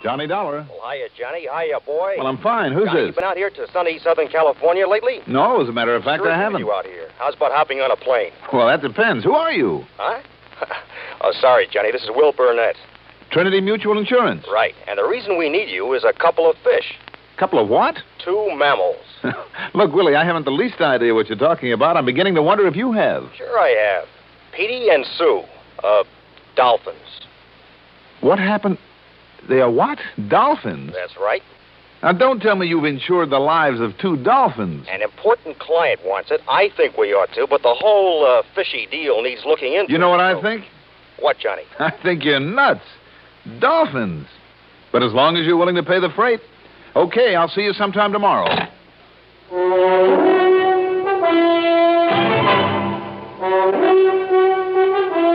Johnny Dollar. Well, hiya, Johnny. Hiya, boy. Well, I'm fine. Who's Johnny, this? You been out here to sunny Southern California lately? No, as a matter of fact, Sure I haven't. You out here. How's about hopping on a plane? Well, that depends. Who are you? Huh? Oh, sorry, Johnny. This is Will Burnett. Trinity Mutual Insurance. Right. And the reason we need you is a couple of fish. Couple of what? 2 mammals. Look, Willie, I haven't the least idea what you're talking about. I'm beginning to wonder if you have. Sure I have. Petey and Sue. Dolphins. What happened? They are what? Dolphins? That's right. Now, don't tell me you've insured the lives of 2 dolphins. An important client wants it. I think we ought to, but the whole fishy deal needs looking into. You know what I think? What, Johnny? I think you're nuts. Dolphins. But as long as you're willing to pay the freight. Okay, I'll see you sometime tomorrow.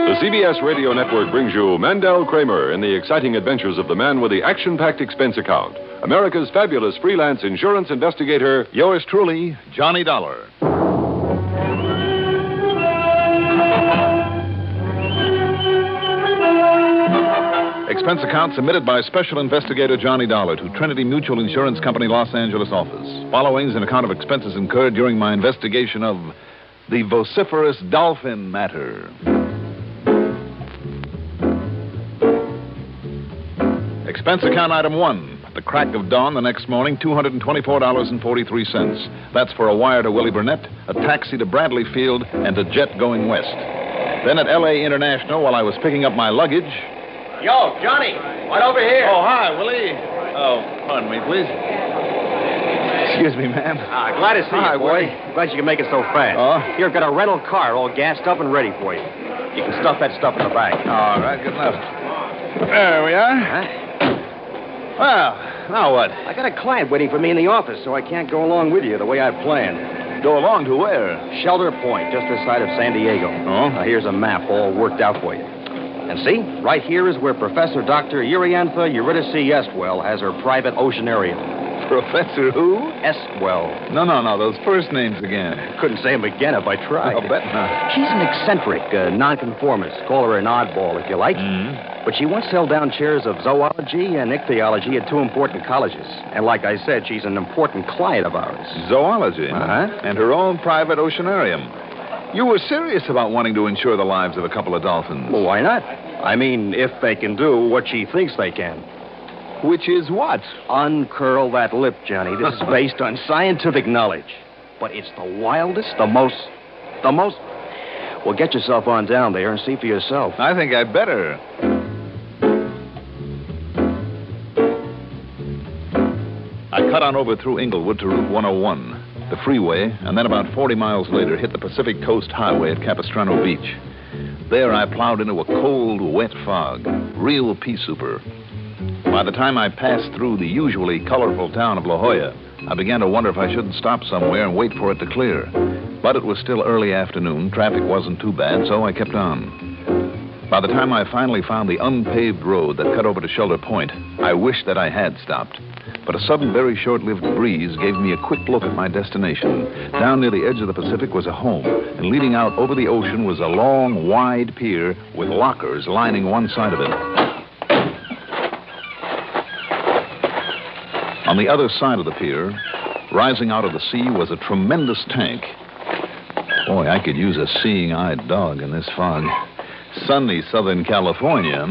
The CBS Radio Network brings you Mandel Kramer in the exciting adventures of the man with the action-packed expense account. America's fabulous freelance insurance investigator. Yours truly, Johnny Dollar. Expense account submitted by Special Investigator Johnny Dollar to Trinity Mutual Insurance Company, Los Angeles office. Following is an account of expenses incurred during my investigation of the Vociferous Dolphin matter. Expense account item 1. At the crack of dawn the next morning, $224.43. That's for a wire to Willie Burnett, a taxi to Bradley Field, and a jet going west. Then at L.A. International, while I was picking up my luggage... Yo, Johnny, right over here. Oh, hi, Willie. Oh, pardon me, please. Excuse me, ma'am. Glad to see Hi, you, boy. Willie. Glad you can make it so fast. Oh? Here, got a rental car all gassed up and ready for you. You can stuff that stuff in the back. All right, good enough. There we are. Huh? Well, now what? I got a client waiting for me in the office, so I can't go along with you the way I planned. Go along to where? Shelter Point, just this side of San Diego. Oh? Now, here's a map all worked out for you. And see, right here is where Professor Dr. Uriantha Eurydice Estwell has her private oceanarium. Professor who? Estwell. No, those first names again. Couldn't say them again if I tried. I'll bet not. She's an eccentric, nonconformist. Call her an oddball if you like. Mm-hmm. But she once held down chairs of zoology and ichthyology at 2 important colleges. And like I said, she's an important client of ours. Zoology. Uh-huh. And her own private oceanarium. You were serious about wanting to insure the lives of a couple of dolphins. Well, why not? I mean, if they can do what she thinks they can. Which is what? Uncurl that lip, Johnny. This is based on scientific knowledge. But it's the wildest, the most... Well, get yourself on down there and see for yourself. I think I'd better. I cut on over through Inglewood to Route 101, the freeway, and then about 40 miles later hit the Pacific Coast Highway at Capistrano Beach. There I plowed into a cold, wet fog. Real pea souper. By the time I passed through the usually colorful town of La Jolla, I began to wonder if I shouldn't stop somewhere and wait for it to clear. But it was still early afternoon. Traffic wasn't too bad, so I kept on. By the time I finally found the unpaved road that cut over to Shelter Point, I wished that I had stopped. But a sudden, very short-lived breeze gave me a quick look at my destination. Down near the edge of the Pacific was a home, and leading out over the ocean was a long, wide pier with lockers lining one side of it. On the other side of the pier, rising out of the sea, was a tremendous tank. Boy, I could use a seeing-eyed dog in this fog. Sunny Southern California.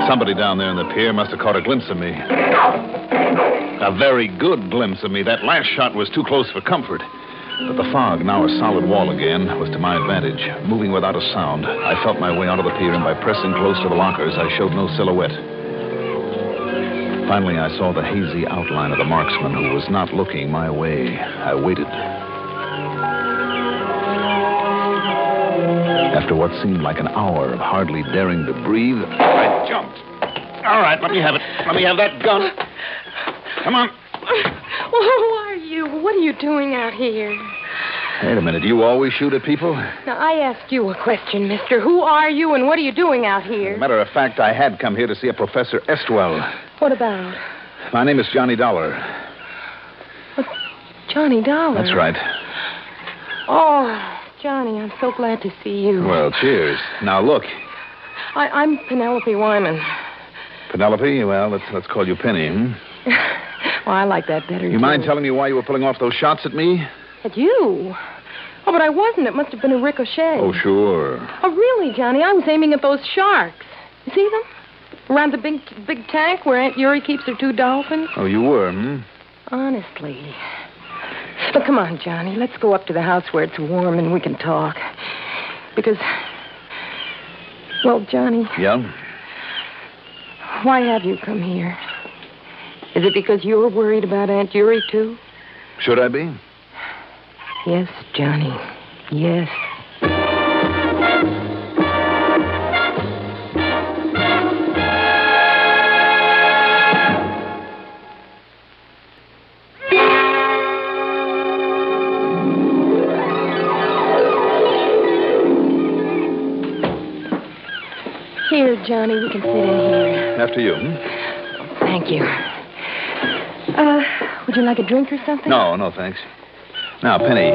Somebody down there in the pier must have caught a glimpse of me. A very good glimpse of me. That last shot was too close for comfort. But the fog, now a solid wall again, was to my advantage. Moving without a sound, I felt my way onto the pier, and by pressing close to the lockers, I showed no silhouette. Finally, I saw the hazy outline of the marksman who was not looking my way. I waited. After what seemed like an hour of hardly daring to breathe, I jumped. All right, let me have it. Let me have that gun. Come on. Well, who are you? What are you doing out here? Wait a minute. You always shoot at people? Now, I asked you a question, mister. Who are you and what are you doing out here? As a matter of fact, I had come here to see a Professor Estwell. What about? My name is Johnny Dollar. What? Johnny Dollar? That's right. Oh, Johnny, I'm so glad to see you. Well, cheers. Now, look. I'm Penelope Wyman. Penelope, well, let's call you Penny, hmm? Well, I like that better, You mind telling me why you were pulling off those shots at me? At you? Oh, but I wasn't. It must have been a ricochet. Oh, sure. Oh, really, Johnny? I was aiming at those sharks. You see them? Around the big tank where Aunt Yuri keeps her 2 dolphins? Oh, you were, hmm? Honestly. But come on, Johnny. Let's go up to the house where it's warm and we can talk. Because... Well, Johnny... Yeah? Why have you come here? Is it because you're worried about Aunt Yuri, too? Should I be? Yes, Johnny. Yes. Here, Johnny, we can sit in here. After you, Thank you. Would you like a drink or something? No, thanks. Now, Penny,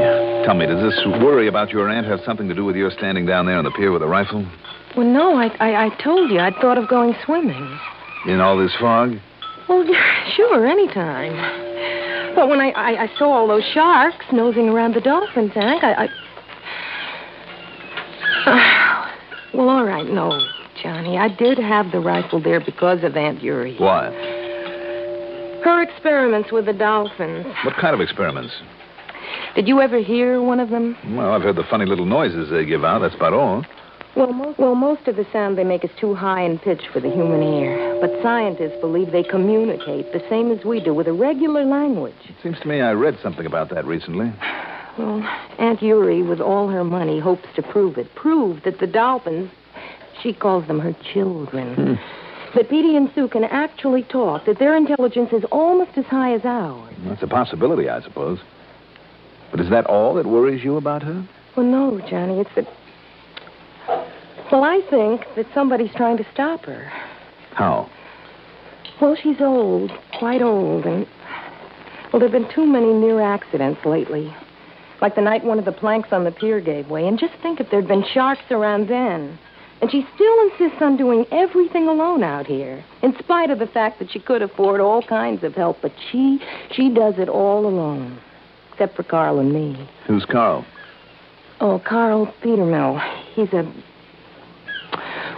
tell me, does this worry about your aunt have something to do with your standing down there on the pier with a rifle? Well, no, I told you I'd thought of going swimming. In all this fog? Well, sure, anytime. But when I saw all those sharks nosing around the dolphin tank, well, all right, no, Johnny. I did have the rifle there because of Aunt Yuri. Why? Her experiments with the dolphins. What kind of experiments? Did you ever hear one of them? Well, I've heard the funny little noises they give out. That's about all. Well, most of the sound they make is too high in pitch for the human ear. But scientists believe they communicate the same as we do with a regular language. It seems to me I read something about that recently. Well, Aunt Yuri, with all her money, hopes to prove it. Prove that the dolphins, she calls them her children, that Petey and Sue can actually talk, that their intelligence is almost as high as ours. That's a possibility, I suppose. But is that all that worries you about her? Well, no, Johnny, it's that... Well, I think that somebody's trying to stop her. How? Well, she's old, quite old, and... Well, there have been too many near accidents lately. Like the night one of the planks on the pier gave way. And just think if there'd been sharks around then. And she still insists on doing everything alone out here, in spite of the fact that she could afford all kinds of help. But she does it all alone, except for Carl and me. Who's Carl? Oh, Carl Petermill. He's a...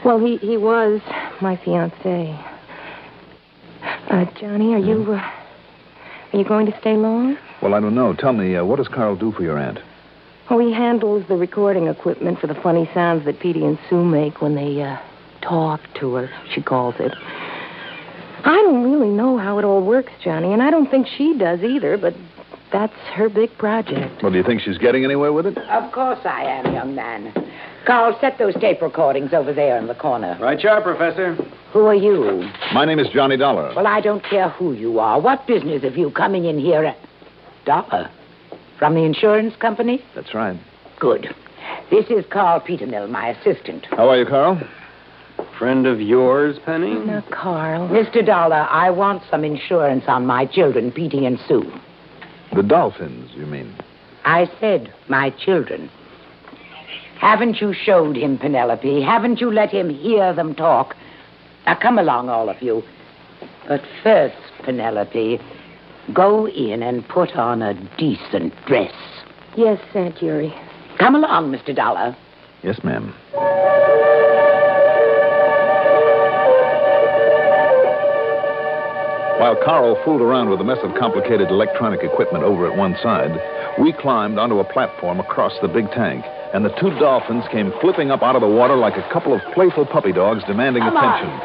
Well, he was my fiancé. Johnny, are you going to stay long? Well, I don't know. Tell me, what does Carl do for your aunt? Oh, he handles the recording equipment for the funny sounds that Petey and Sue make when they talk to her, she calls it. I don't really know how it all works, Johnny, and I don't think she does either, but that's her big project. Well, do you think she's getting anywhere with it? Of course I am, young man. Carl, set those tape recordings over there in the corner. Right, sure, Professor. Who are you? My name is Johnny Dollar. Well, I don't care who you are. What business have you coming in here at... Dollar? From the insurance company? That's right. Good. This is Carl Petermill, my assistant. How are you, Carl? Friend of yours, Penny? Now, Carl. Mr. Dollar, I want some insurance on my children, Petey and Sue. The dolphins, you mean? I said my children. Haven't you showed him, Penelope? Haven't you let him hear them talk? Now, come along, all of you. But first, Penelope, go in and put on a decent dress. Yes, Aunt Yuri. Come along, Mr. Dollar. Yes, ma'am. While Carl fooled around with a mess of complicated electronic equipment over at one side, we climbed onto a platform across the big tank, and the 2 dolphins came flipping up out of the water like a couple of playful puppy dogs demanding attention.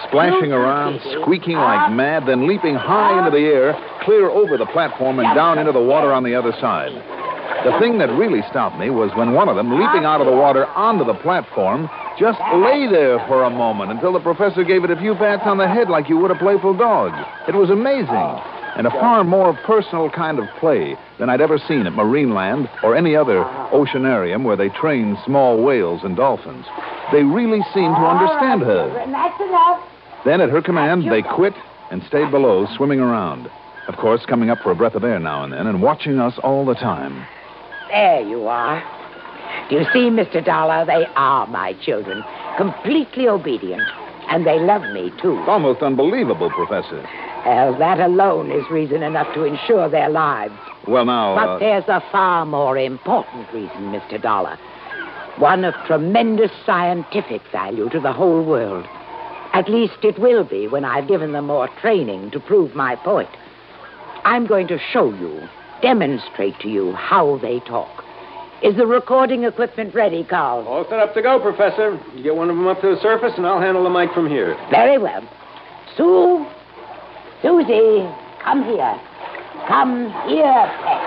Splashing around, squeaking like mad, then leaping high into the air, clear over the platform and down into the water on the other side. The thing that really stopped me was when one of them, leaping out of the water onto the platform, just lay there for a moment until the professor gave it a few pats on the head like you would a playful dog. It was amazing, and a far more personal kind of play than I'd ever seen at Marineland or any other oceanarium where they train small whales and dolphins. They really seemed to understand her. That's enough. Then, at her command, they quit and stayed below, swimming around. Of course, coming up for a breath of air now and then and watching us all the time. There you are. Do you see, Mr. Dollar? They are my children. Completely obedient. And they love me, too. It's almost unbelievable, Professor. Well, that alone is reason enough to insure their lives. Well, now... But there's a far more important reason, Mr. Dollar. One of tremendous scientific value to the whole world. At least it will be when I've given them more training to prove my point. I'm going to show you, demonstrate to you how they talk. Is the recording equipment ready, Carl? All set up to go, Professor. You get one of them up to the surface, and I'll handle the mic from here. Very well. Susie, come here. Come here, pet.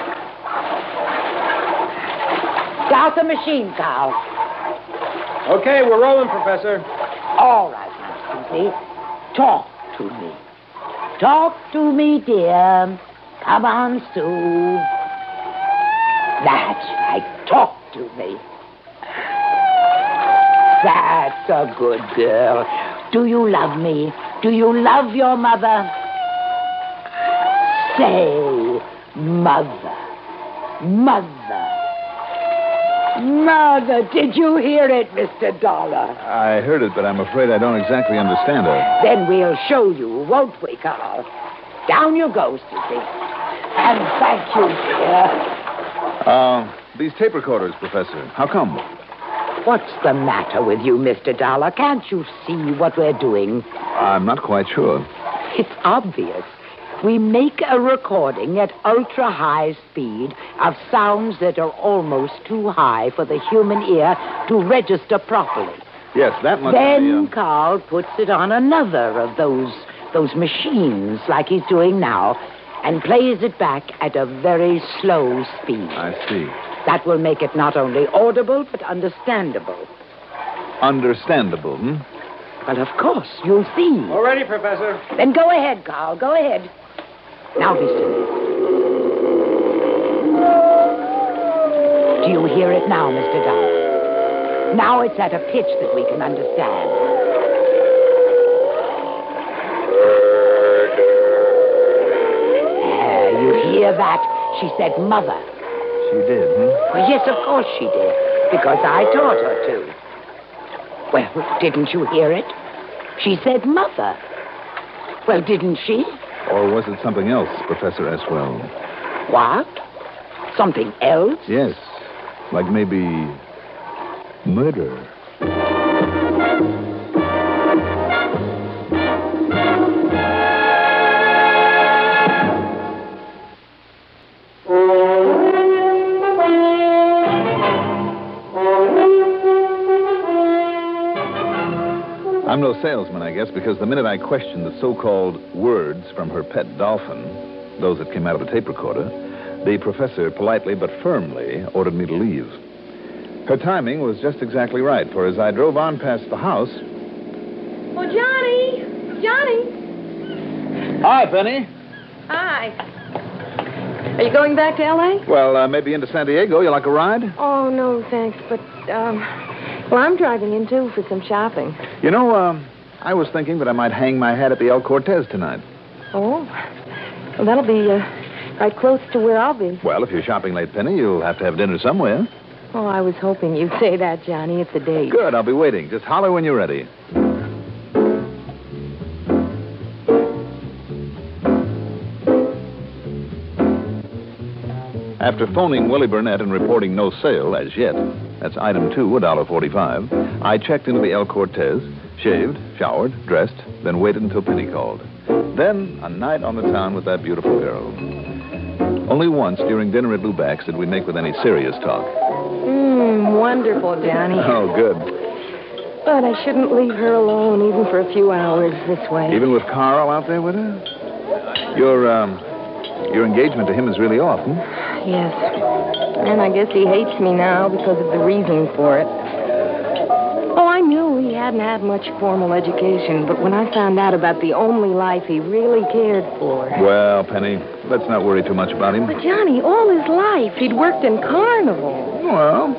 Start the machine, Carl. Okay, we're rolling, Professor. All right, now, Susie. Talk to me. Talk to me, dear. Come on, Sue. That's right. Talk to me. That's a good girl. Do you love me? Do you love your mother? Say, mother. Mother. Mother, did you hear it, Mr. Dollar? I heard it, but I'm afraid I don't exactly understand her. Then we'll show you, won't we, Carl? Down you go, Susie. And thank you, dear. These tape recorders, Professor. How come? What's the matter with you, Mr. Dollar? Can't you see what we're doing? I'm not quite sure. It's obvious. We make a recording at ultra-high speed of sounds that are almost too high for the human ear to register properly. Yes, that must Then be... Carl puts it on another of those machines, like he's doing now, and plays it back at a very slow speed. I see. That will make it not only audible, but understandable. Understandable, hmm? Well, of course, you'll see. All ready, Professor. Then go ahead, Carl, go ahead. Now listen. Do you hear it now, Mr. Dollar? Now it's at a pitch that we can understand. You hear that? She said mother. She did, hmm? Well, yes, of course she did, because I taught her to. Well, didn't you hear it? She said mother. Well, didn't she? Or was it something else, Professor Eswell? What? Something else? Yes. Like maybe... murder. I'm no salesman, I guess, because the minute I questioned the so-called words from her pet Dolphin, those that came out of the tape recorder, the professor politely but firmly ordered me to leave. Her timing was just exactly right, for as I drove on past the house... Oh, Johnny! Johnny! Hi, Penny. Hi. Are you going back to L.A.? Well, maybe into San Diego. You like a ride? Oh, no, thanks, but, well, I'm driving in, too, for some shopping. You know, I was thinking that I might hang my hat at the El Cortez tonight. Oh? Well, that'll be, right close to where I'll be. Well, if you're shopping late, Penny, you'll have to have dinner somewhere. Oh, I was hoping you'd say that, Johnny. It's a date. Good, I'll be waiting. Just holler when you're ready. After phoning Willie Burnett and reporting no sale as yet, that's item 2, $1.45, I checked into the El Cortez, shaved, showered, dressed, then waited until Penny called. Then, a night on the town with that beautiful girl. Only once during dinner at Luback's did we make with any serious talk. Wonderful, Johnny. Oh, good. But I shouldn't leave her alone even for a few hours this way. Even with Carl out there with her? Your engagement to him is really off, hmm? Yes. And I guess he hates me now because of the reason for it. Oh, I knew he hadn't had much formal education, but when I found out about the only life he really cared for... Well, Penny, let's not worry too much about him. But, Johnny, all his life, he'd worked in carnival. Well,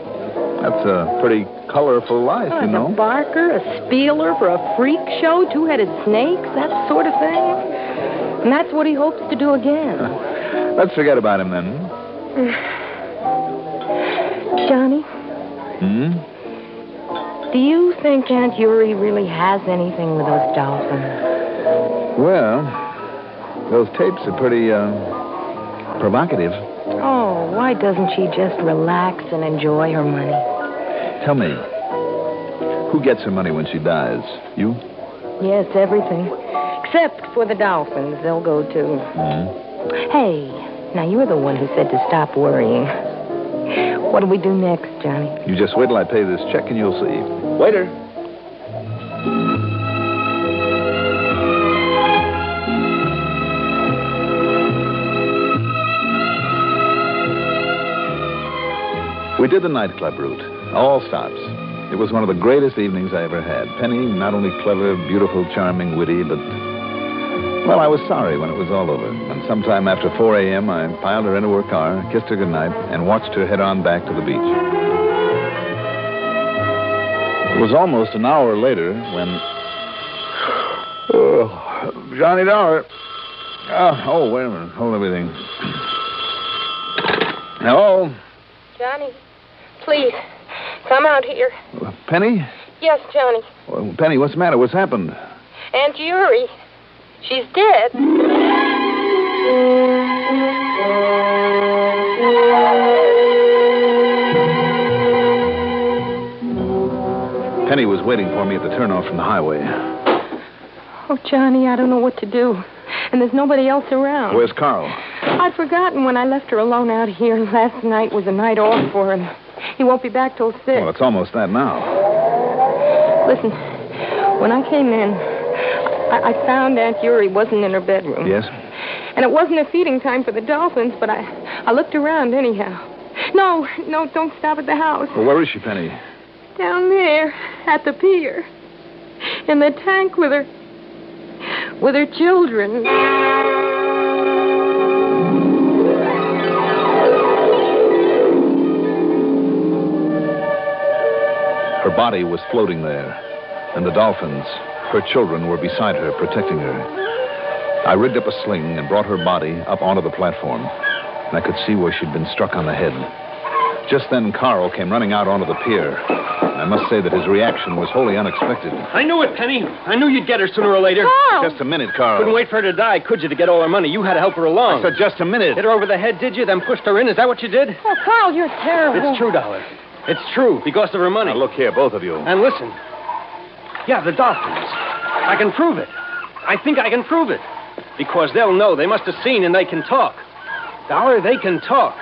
that's a pretty colorful life, you know. A barker, a spieler for a freak show, two-headed snakes, that sort of thing. And that's what he hopes to do again. Let's forget about him, then. Johnny, Hmm? Do you think Aunt Yuri really has anything with those dolphins? Well, those tapes are pretty, provocative. Oh, why doesn't she just relax and enjoy her money? Tell me, who gets her money when she dies? You? Yes, everything. Except for the dolphins. They'll go too. Hmm? Hey, now you're the one who said to stop worrying. What do we do next, Johnny? You just wait till I pay this check and you'll see. Waiter. We did the nightclub route, all stops. It was one of the greatest evenings I ever had. Penny, not only clever, beautiful, charming, witty, but... Well, I was sorry when it was all over. And sometime after 4 a.m., I piled her into her car, kissed her goodnight, and watched her head on back to the beach. It was almost an hour later when... Oh, Johnny Dollar. Oh, wait a minute. Hold everything. Hello? Johnny, please, come out here. Penny? Yes, Johnny. Well, Penny, what's the matter? What's happened? Aunt Yuri. She's dead. Penny was waiting for me at the turnoff from the highway. Oh, Johnny, I don't know what to do. And there's nobody else around. Where's Carl? I'd forgotten when I left her alone out here. Last night was a night off for him. He won't be back till 6. Well, it's almost that now. Listen, when I came in, I found Aunt Yuri wasn't in her bedroom. Yes? And it wasn't a feeding time for the dolphins, but I looked around anyhow. No, don't stop at the house. Well, where is she, Penny? Down there, at the pier. In the tank with her children. Her body was floating there, and the dolphins, her children, were beside her, protecting her. I rigged up a sling and brought her body up onto the platform, and I could see where she'd been struck on the head. Just then, Carl came running out onto the pier. I must say that his reaction was wholly unexpected. I knew it, Penny. I knew you'd get her sooner or later. Carl! Just a minute, Carl. Couldn't wait for her to die, could you, to get all her money? You had to help her along. I said just a minute. Hit her over the head, did you? Then pushed her in? Is that what you did? Oh, Carl, you're terrible. It's true, Dollar. It's true, because of her money. Now, look here, both of you. And listen. Yeah, the dolphins. I can prove it. I think I can prove it. Because they'll know. They must have seen and they can talk. Dollar, they can talk.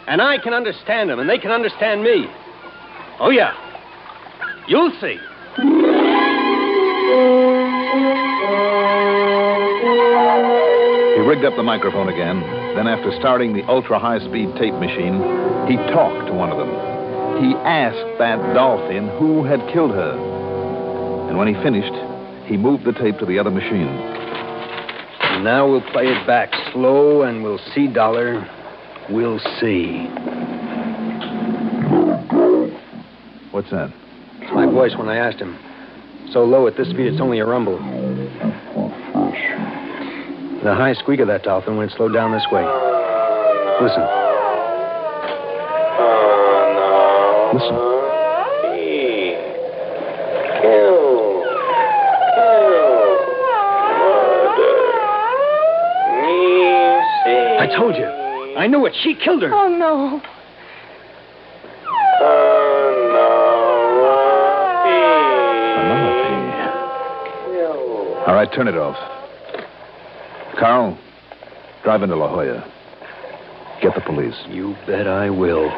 And I can understand them, and they can understand me. Oh, yeah. You'll see. He rigged up the microphone again. Then, after starting the ultra-high-speed tape machine, he talked to one of them. He asked that dolphin who had killed her. And when he finished, he moved the tape to the other machine. And now we'll play it back slow, and we'll see, Dollar. We'll see. What's that? It's my voice when I asked him. So low at this speed, it's only a rumble. The high squeak of that dolphin when it slowed down this way. Listen. Listen. I told you. I knew it. She killed her. Oh, no. All right, turn it off. Carl, drive into La Jolla. Get the police. You bet I will.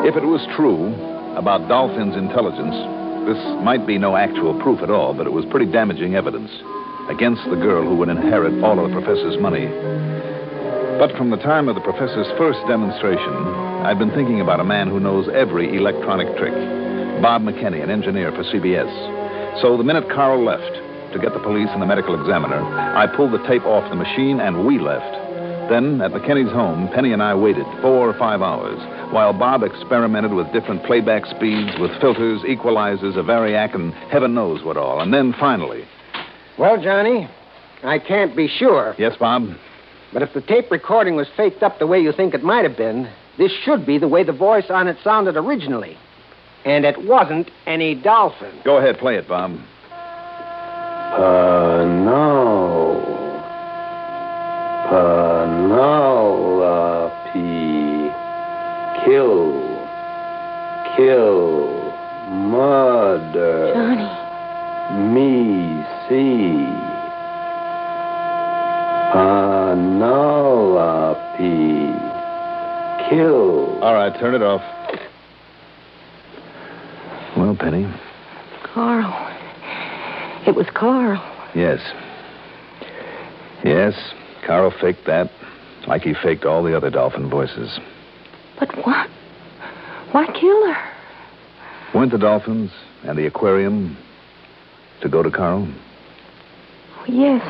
If it was true about Dolphin's intelligence, this might be no actual proof at all, but it was pretty damaging evidence against the girl who would inherit all of the professor's money. But from the time of the professor's first demonstration, I'd been thinking about a man who knows every electronic trick. Bob McKinney, an engineer for CBS. So the minute Carl left to get the police and the medical examiner, I pulled the tape off the machine and we left. Then, at McKinney's home, Penny and I waited 4 or 5 hours while Bob experimented with different playback speeds, with filters, equalizers, a variac, and heaven knows what all. And then finally... Well, Johnny, I can't be sure. Yes, Bob? But if the tape recording was faked up the way you think it might have been, this should be the way the voice on it sounded originally. And it wasn't any dolphin. Go ahead, play it, Bob. Penelope. Kill. Murder. Johnny. Me see. Penelope. Kill. All right, turn it off. Well, Penny. Carl. It was Carl. Yes. Yes, Carl faked that, like he faked all the other Dolphin voices. But what? Why kill her? Weren't the Dolphins and the aquarium to go to Carl? Oh, yes.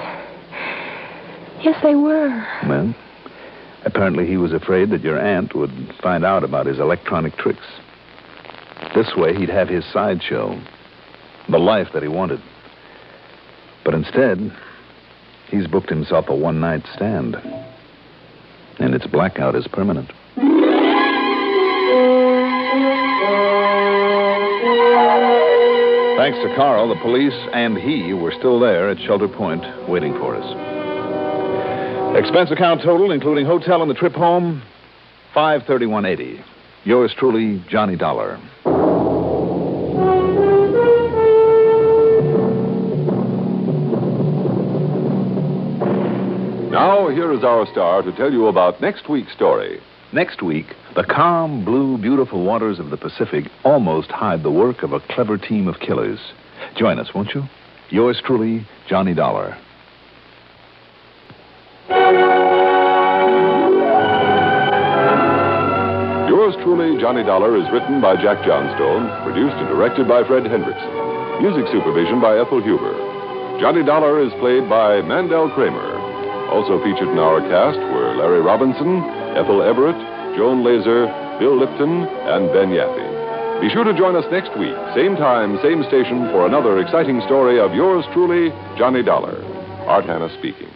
Yes, they were. Well, apparently he was afraid that your aunt would find out about his electronic tricks. This way, he'd have his sideshow, the life that he wanted. But instead, he's booked himself a one-night stand. And its blackout is permanent. Thanks to Carl, the police and he were still there at Shelter Point waiting for us. Expense account total, including hotel and the trip home, $531.80. Yours truly, Johnny Dollar. Now, here is our star to tell you about next week's story. Next week, the calm, blue, beautiful waters of the Pacific almost hide the work of a clever team of killers. Join us, won't you? Yours truly, Johnny Dollar. Yours truly, Johnny Dollar, is written by Jack Johnstone, produced and directed by Fred Hendrickson. Music supervision by Ethel Huber. Johnny Dollar is played by Mandel Kramer. Also featured in our cast were Larry Robinson, Ethel Everett, Joan Laser, Bill Lipton, and Ben Yaffe. Be sure to join us next week, same time, same station, for another exciting story of yours truly, Johnny Dollar. Art Hanna speaking.